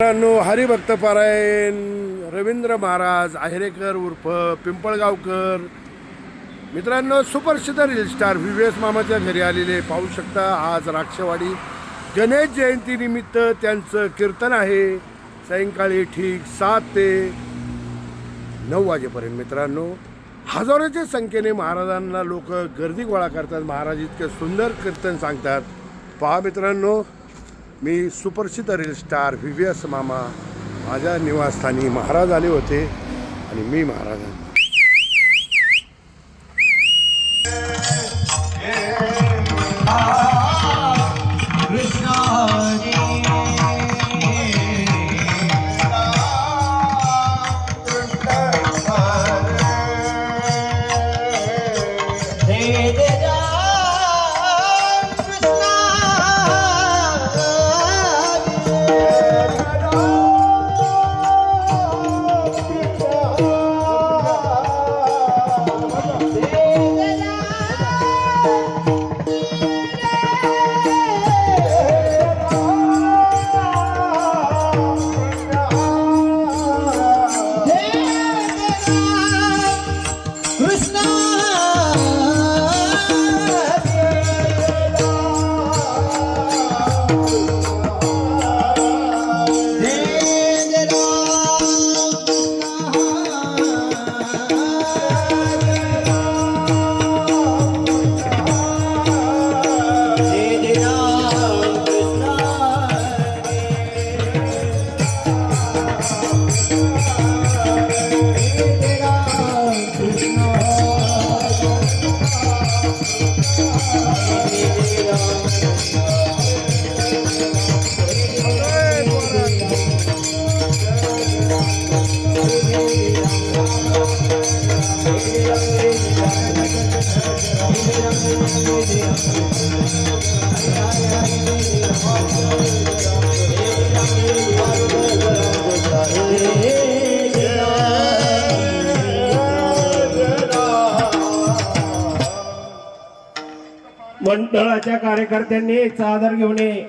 मित्रांनो, हरिभक्त पारायण रवींद्र महाराज आहेरेकर उर्फ पिंपळगावकर. मित्रांनो, सुप्रसिद्ध रील स्टार व्ही.व्ही.एस. मामाच्या घरी आलेले पाहू शकता. आज राक्षवाडी गणेश जयंतीनिमित्त त्यांचं कीर्तन आहे. सायंकाळी ठीक 7 ते 9 वाजेपर्यंत. मित्रांनो, हजारोच्या संख्येने महाराजांना लोक गर्दी गोळा करतात. महाराज इतकं सुंदर कीर्तन सांगतात. पहा मित्रांनो, मी सुप्रसिद्ध रील स्टार व्ही.व्ही.एस. मामा माझ्या निवासस्थानी महाराज आले होते आणि मी महाराजांना मंडळाच्या कार्यकर्त्यांनी चादर घेऊन ये.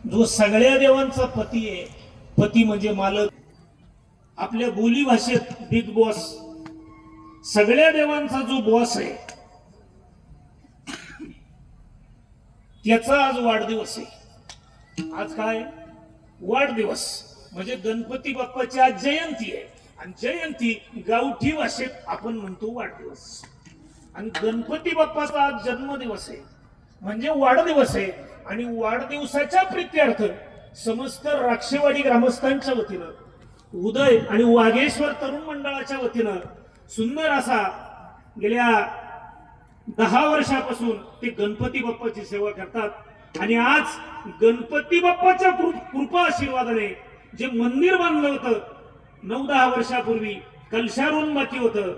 जो सगळ्या देवांचा पती आहे, पती म्हणजे मालक, आपल्या बोली भाषेत बिग बॉस, सगळ्या देवांचा जो बॉस आहे त्याचा आज वाढदिवस आहे. आज काय वाढदिवस म्हणजे गणपती बाप्पाची आज जयंती आहे. आणि जयंती गावठी भाषेत आपण म्हणतो वाढदिवस. आणि गणपती बाप्पाचा आज जन्मदिवस आहे म्हणजे वाढदिवस आहे. आणि वाढदिवसाच्या प्रित्यर्थ समस्त राक्षेवाडी ग्रामस्थांच्या वतीनं, उदय आणि वाघेश्वर तरुण मंडळाच्या वतीनं सुंदर असा गेल्या 10 वर्षापासून ते गणपती बाप्पाची सेवा करतात. आणि आज गणपती बाप्पाच्या कृपा आशीर्वादाने जे मंदिर बांधलं होतं 9-10 वर्षापूर्वी, कलशारोहण बाकी होतं,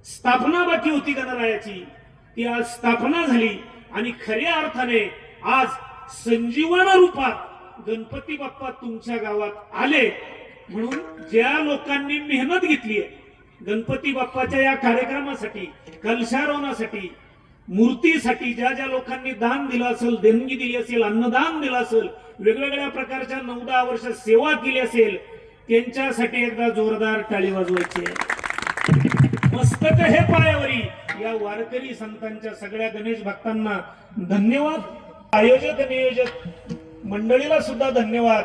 स्थापना बाकी होती गणरायाची, ती आज स्थापना झाली. आणि खऱ्या अर्थाने आज संजीवन रूपात गणपती बाप्पा तुमच्या गावात आले. म्हणून ज्या लोकांनी मेहनत घेतली आहे गणपती बाप्पाच्या या कार्यक्रमासाठी, कलशारोहणासाठी, मूर्तीसाठी, ज्या ज्या लोकांनी दान दिलं असेल, देणगी दिली असेल, अन्नदान दिलं असेल, वेगवेगळ्या प्रकारच्या 9-10 वर्ष सेवा केली असेल, त्यांच्यासाठी एकदा जोरदार टाळी वाजवायची आहे. मस्तक हे पायावरी या वारकरी संतांच्या सगळ्या गणेश भक्तांना धन्यवाद. आयोजक नियोजक मंडळीला सुद्धा धन्यवाद.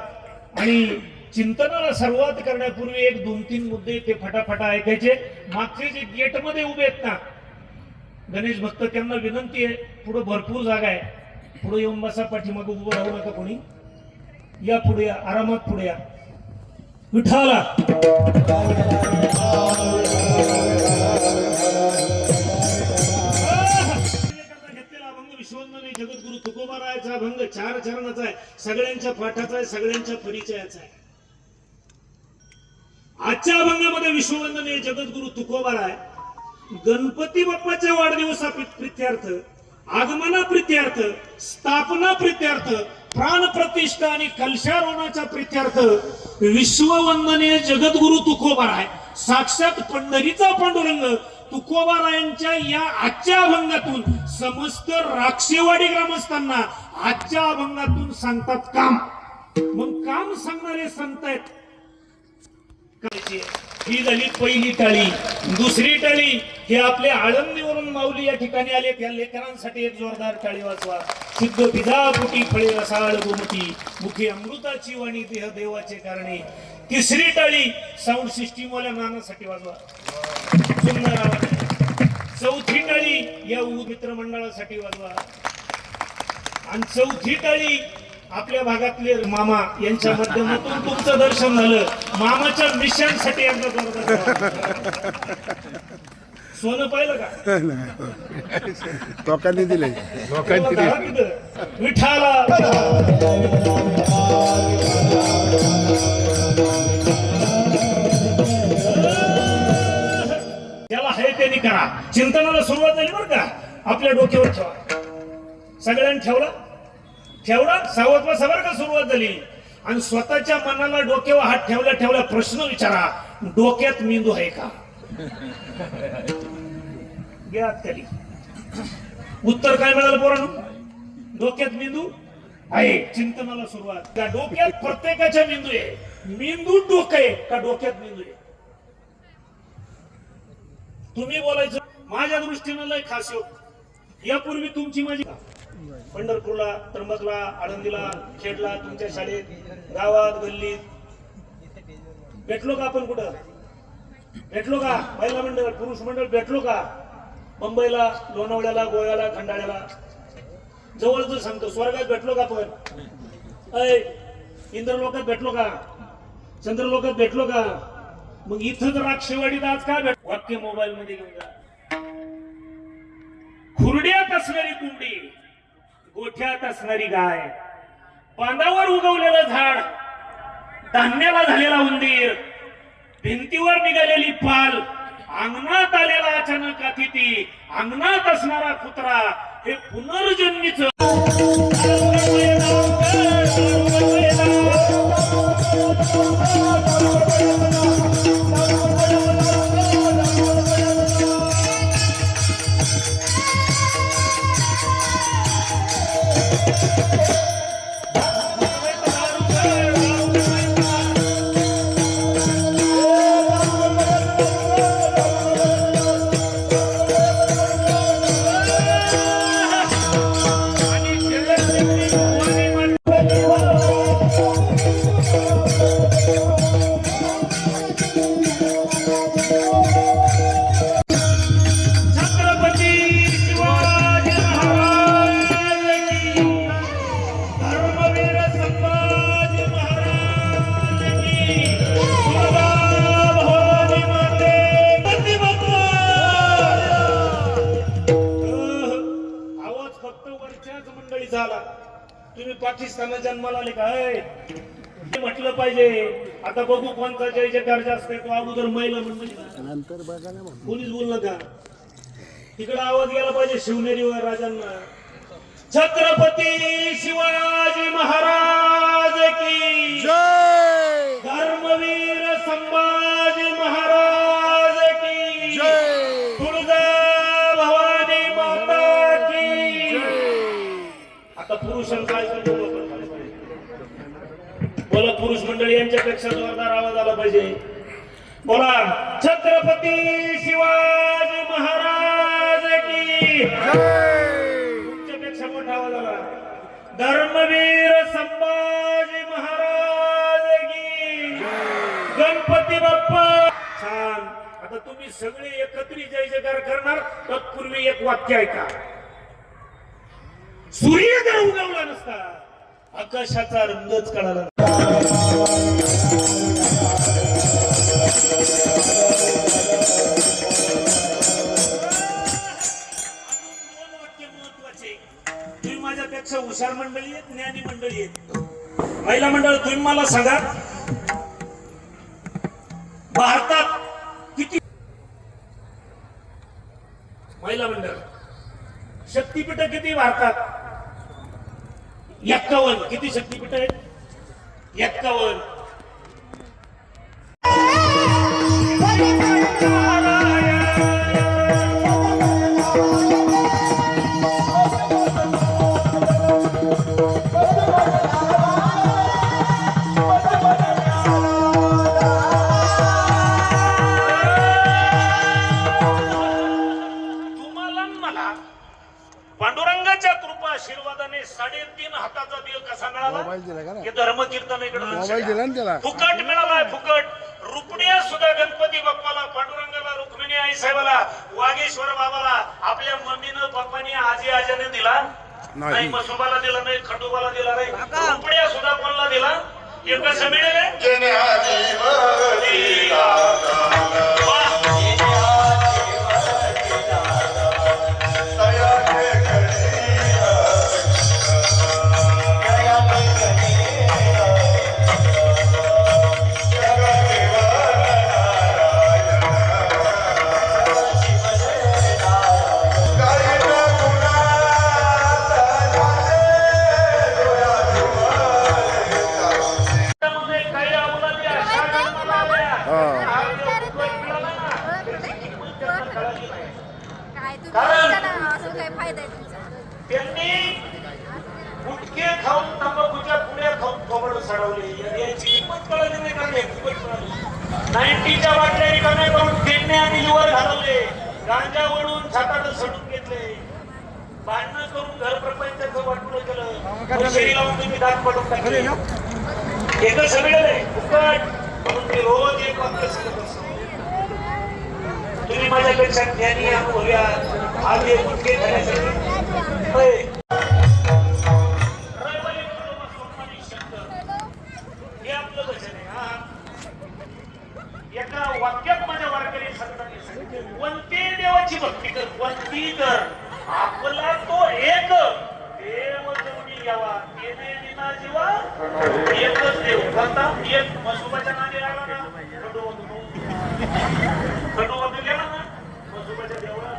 आणि चिंतनाला सुरुवात करण्यापूर्वी 1-2-3 मुद्दे ते फटाफटा ऐकायचे. मागचे जे गेट मध्ये उभे आहेत ना गणेश भक्त, त्यांना विनंती आहे, पुढे भरपूर जागा आहे, पुढे येऊन बसा, पाठीमागे उभं राहू नका कोणी. या पुढे या, आरामात पुढे या. विठाला घेतलेला अभंग विश्ववंदनीय जगद्गुरु तुकोबारायाचा अभंग 4 चरणाचा आहे, सगळ्यांच्या पाठाचा आहे, सगळ्यांच्या परिचयाचा आहे. आजच्या अभंगामध्ये विश्ववंदनीय जगद्गुरु तुकोबाराय गणपती बाप्पाच्या वाढदिवसा प्रित्यर्थ, आगमना प्रित्यर्थ, स्थापना प्रित्यर्थ, प्राण प्रतिष्ठा आणि कलशारोहणाच्या प्रित्यर्थ विश्ववंदनीय जगद्गुरु तुकोबाराय साक्षात पंढरीचा पांडुरंग तुकोबारायांच्या या आजच्या अभंगातून समस्त राक्षेवाडी ग्रामस्थांना आजच्या अभंगातून सांगतात काम. मग काम सांगणारे संत आहेत. ही झाली पहिली टाळी. दुसरी टाळी हे आपले आळंदीवरून माऊली या ठिकाणी आले, त्या लेकरांसाठी एक जोरदार टाळी वाजवा. शुद्ध पिधा फुटी फळे रसाळ गोमती, मुखी अमृताची वाणी देह देवाचे कारणे. तिसरी टाळी साऊंड सिस्टीम वाल्या नानासाठी वाजवा, सुंदर आवाज. चौथी टाळी या मित्र मंडळासाठी वाजवा. आणि चौथी टाळी आपल्या भागातले मामा यांच्या माध्यमातून तुमचं दर्शन झालं, मामाच्या मिशनसाठी एकदा जोरदार. सोनं पाहिलं का? लोकांनी दिले, लोकांनी दिले. विठाला त्याला आहे त्यांनी करा. चिंतनाला सुरुवात झाली बरं का. आपल्या डोक्यावर ठेवा, सगळ्यांनी ठेवला सावध बसा बरं का. सुरुवात झाली आणि स्वतःच्या मनाला डोक्यावर हात ठेवला ठेवला प्रश्न विचारा, डोक्यात मेंदू आहे का? घ्या खाली. उत्तर काय मिळालं पोरांनो? डोक्यात मेंदू आहे. चिंतनाला सुरुवात. त्या डोक्यात प्रत्येकाच्या मेंदू आहे. मेंदू डोकं आहे का डोक्यात मेंदू आहे? तुम्ही बोलायचं माझ्या दृष्टीनं लय खास योग. यापूर्वी तुमची माझी पंढरपूरला, त्र्यंबकला, आळंदीला, खेडला, तुमच्या शाळेत, गावात, गल्लीत भेटलो का? आपण कुठं भेटलो का? महिला मंडळ, पुरुष मंडळ भेटलो का? मुंबईला, लोणावळ्याला, गोव्याला, खंडाळ्याला, जवळच सांगतो, स्वर्गात भेटलो का? आपण इंद्रलोकात भेटलो का? चंद्रलोकात भेटलो का? मग इथं तर राक्षेवाडीत आज काय भेट? वाक्य मोबाईल मध्ये घेऊन जा. खुर्ड्यात असणारी कुंडी, गोठ्यात असणारी गाय, बांधावर उगवलेलं झाड, धान्याला झालेला उंदीर, भिंतीवर निघालेली पाल, अंगणात आलेला अचानक अतिथी, अंगणात असणारा कुत्रा, हे पुनर्जन्मीच तुम्ही पाकिस्तानात जन्माला आले काय म्हटलं पाहिजे. आता बघू कोणता जय जयकार जास्त आहे, तो अगोदर महिला नंतर बघा ना, कोणीच बोल नका. तिकडे आवाज गेला पाहिजे शिवनेरीवर राजांना. छत्रपती शिवाजी महाराज की जय. धर्मवीर आता पुरुषांचा ऐकून बोला, पुरुष मंडळी यांच्यापेक्षा जोरदार आवाज आला पाहिजे. बोला, छत्रपती शिवाजी महाराज की. तुमच्यापेक्षा मोठा आवाज आला. धर्मवीर संभाजी महाराज की. गणपती बाप्पा. छान. आता तुम्ही सगळे एकत्रित जय जयकार करणार. तत्पूर्वी एक वाक्य ऐका. सूर्य जर उगवला नसता, आकाशाचा रंगच कळाला. तुम्ही माझ्यापेक्षा हुशार मंडळी आहेत, ज्ञानी मंडळी आहेत. महिला मंडळ, तुम्ही मला सांगा, भारतात किती महिला मंडळ, शक्तीपीठ किती भारतात? 51. किती शक्तीपीठ आहेत? 51. पांडुरंगाच्या कृपा आशीर्वादाने 3.5 हाताचा देव कसा मिळाला? हे धर्म कीर्तन फुकट मिळालाय, फुकट. रुपड्या सुद्धा गणपती बाप्पाला, पांडुरंगाला, रुक्मिणी आई साहेबाला, वागेश्वर बाबाला आपल्या मम्मीनं पप्पानी आजी आजाने दिला नाही, मसोबाला दिला नाही, खंडोबाला दिला नाही. रुपड्या सुद्धा कोणाला दिला? हे कसं मिळेल? त्यांनी गुटखे खाऊन, तंबाखूच्या पुड्या खाऊन थोबड सडवले. याची किंमत कळली नाही का? 90च्या बाटल्या रिकाम्या करून किडनी आणि लिव्हर घालवले. गांजा वळून छातात सडून घेतले. भांडणं करून घर प्रपंचाचं वाटून केलं. शरीर लावून तुम्ही दात पडून टाकले. एकच सगळे फुकट म्हणून मी रोज एक वाक्य सांगत असतो. तुम्ही माझ्यापेक्षा ज्ञानी अनुभवी आहात. आज हे गुटखे खाण्यासाठी एका वाक्यात माझ्या वारकरी संतांनी सांगितले, कोणते देवाची भक्ती कर, कोणती कर, आपला तो एक देव जोडी यावा, तेने विना जीवा एकच देव. कोणता? एक. मसोबाच्या नादी लागला ना, खंडोबा गेला ना मसोबाच्या देवळात.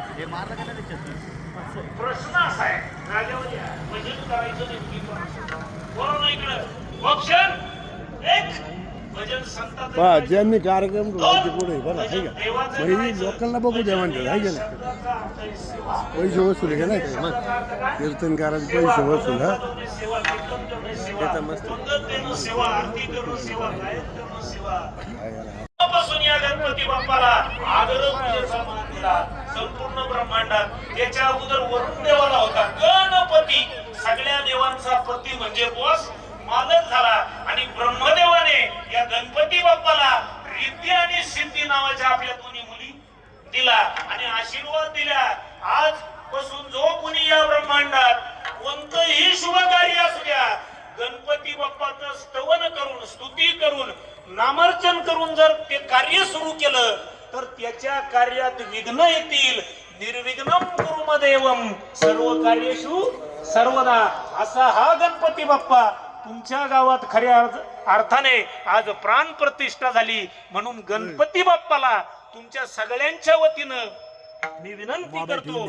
प्रश्न असा आहे, राजावर या भजन करायचं नेमकी बरोबर इकडं ऑप्शन 1 भजन संतांचं ज्यांनी कार्यक्रम पुढे बरं आहे का, लोकांना बघू द्या म्हणतात आहे का नाही, पैसे वसूल का नाही मग कीर्तनकारांचे पैसे वसूल. हा मस्त सेवा, आरती करून सेवा, गायन करून सेवा. पासून या गणपती बाप्पाला आदर पूजेचा मान दिला संपूर्ण ब्रह्मांडात. त्याच्या अगोदर वरुण देवाला होता गणपती. सगळ्या देवांचा पती म्हणजे बॉस, मालक झाला. आणि ब्रह्मदेवाने या गणपती बाप्पाला रिद्धी आणि सिद्धी नावाच्या आपल्या दोन्ही मुली दिला आणि आशीर्वाद दिला. आज पासून जो कुणी या ब्रह्मांडात कोणतंही शुभ कार्य असू द्या, गणपती बाप्पाचं स्तवन करून, स्तुती करून, नामार्चन करून जर ते कार्य सुरू केलं तर त्याच्या कार्यात विघ्न येतील. निर्विघ्नम कुरुमदेवम सर्व कार्येषु सर्वदा. असा हा गणपती बाप्पा तुमच्या गावात खऱ्या अर्थाने आज प्राण प्रतिष्ठा झाली. म्हणून गणपती बाप्पाला तुमच्या सगळ्यांच्या वतीनं मी विनंती करतो.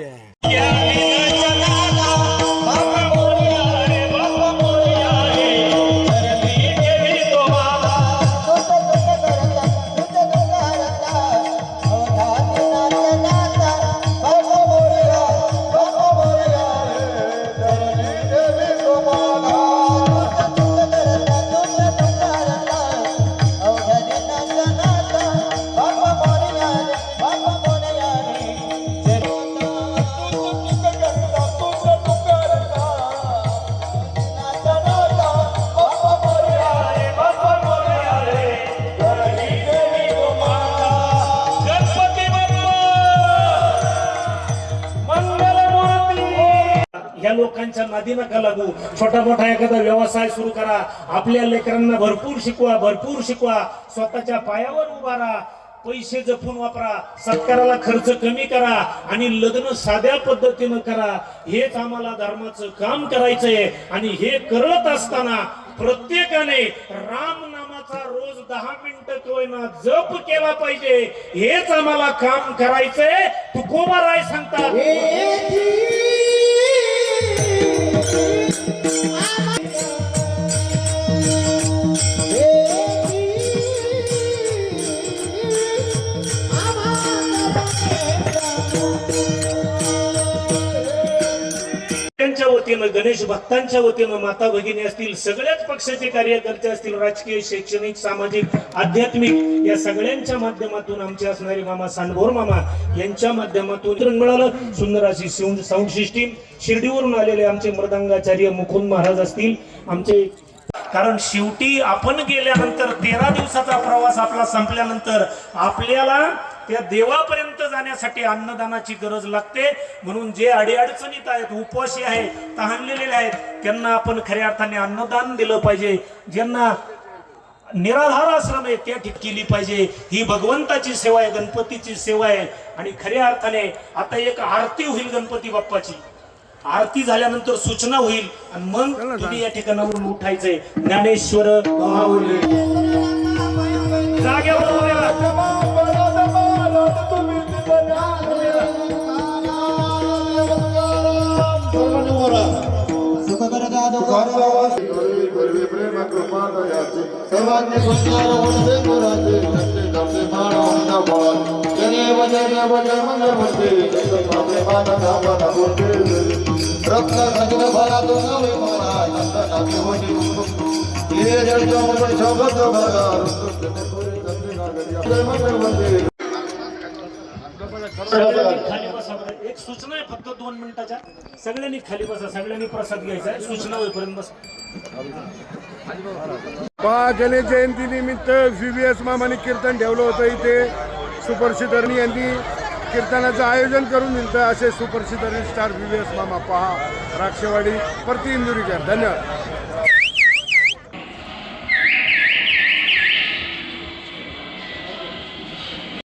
ह्या लोकांच्या नादी नका लागू. छोटा मोठा एखादा व्यवसाय सुरू करा. आपल्या लेकरांना भरपूर शिकवा. स्वतःच्या पायावर उभा राहा. पैसे जपून वापरा. सत्काराला खर्च कमी करा आणि लग्न साध्या पद्धतीनं करा. हेच आम्हाला धर्माचं काम करायचंय. आणि हे करत असताना प्रत्येकाने राम नामाचा रोज 10 मिनिटं कोयना जप केला पाहिजे. हेच आम्हाला काम करायचंय. तुकोबाराय सांगतात, त्यांच्या वतीनं, गणेश भक्तांच्या वतीनं, माता भगिनी असतील, सगळ्याच पक्षाचे कार्यकर्ते असतील, राजकीय, शैक्षणिक, सामाजिक, आध्यात्मिक या सगळ्यांच्या माध्यमातून आमचे असणारे मामा सांडभोर मामा यांच्या माध्यमातून मिळालं सुंदर अशी साऊंड सिस्टीम. शिर्डीवरून आलेले आमचे मृदंगाचार्य मुकुंद महाराज असतील आमचे. कारण शेवटी आपण गेल्यानंतर 13 दिवसाचा प्रवास आपला संपल्यानंतर आपल्याला त्या देवापर्यंत जाण्यासाठी अन्नदानाची गरज लागते. म्हणून जे अडीअडचणीत आहेत, उपवासी आहेत, तहानलेले आहेत, त्यांना आपण खऱ्या अर्थाने अन्नदान दिलं पाहिजे. ज्यांना निराधार आश्रम आहे त्या ठिकाणी केली पाहिजे. ही भगवंताची सेवा आहे, गणपतीची सेवा आहे. आणि खऱ्या अर्थाने आता एक आरती होईल गणपती बाप्पाची. आरती झाल्यानंतर सूचना होईल आणि मग तुम्ही या ठिकाणावरून उठायचंय. ज्ञानेश्वर माऊली जागेवर उभे राहा. खाली बसा. एक सूचना आहे फक्त 2 मिनिटाच्या. सगळ्यांनी खाली बसा. सगळ्यांनी प्रसाद घ्यायचा आहे. सूचना होईपर्यंत बसा. गणेश जयंती निमित्त VVS मामाने कीर्तन ठेवलं होतं इथे. सुपरसिद्धरणी यांनी कीर्तनाचं आयोजन करून दिलं. असे सुपरसिद्धर स्टार VVS मामा पहा. राक्षवाडी, परती इंदुरीकर. धन्यवाद.